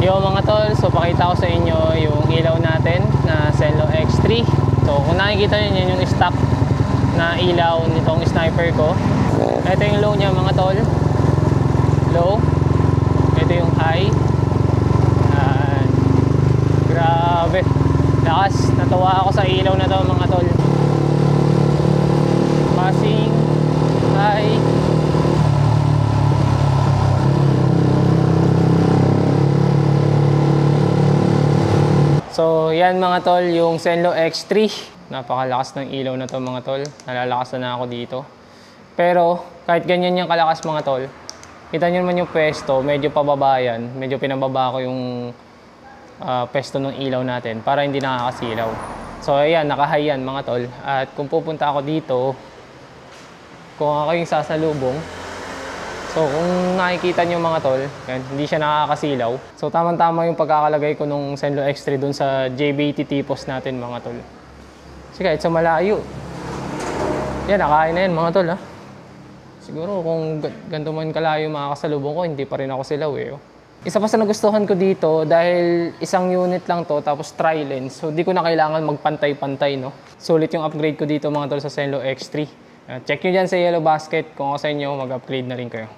Yo mga tol, so pakita ko sa inyo yung ilaw natin na Zenlo X3. So kung nakikita nyo yan yung stock na ilaw nitong sniper ko. Ito yung low niya mga tol. Low. Ito yung high. Yan. Grabe. Lakas. Natuwa ako sa ilaw na to mga tol. Passing. High. So yan mga tol, yung Zenlo X3. Napakalakas ng ilaw na to mga tol. Nalalakas na ako dito. Pero kahit ganyan yung kalakas mga tol, kita nyo naman yung pwesto, medyo pababa yan. Medyo pinababa ko yung pwesto ng ilaw natin para hindi nakakasilaw. So ayan, naka-high yan mga tol. At kung pupunta ako dito, kung ako yung sasalubong, so kung nakikita nyo mga tol, yan, hindi siya nakakasilaw. So tamang-tama yung pagkakalagay ko nung Zenlo X3 dun sa JB80 T-post natin mga tol. Kasi kahit sa malayo, yan, nakain na yan mga tol ha. Siguro kung ganito man kalayo makakasalubong ko, hindi pa rin ako silaw eh. Isa pa sa nagustuhan ko dito, dahil isang unit lang to, tapos tri-lens. So di ko na kailangan magpantay-pantay no. Sulit yung upgrade ko dito mga tol sa Zenlo X3. Check nyo dyan sa Yellow Basket kung ako sa inyo mag-upgrade na rin kayo.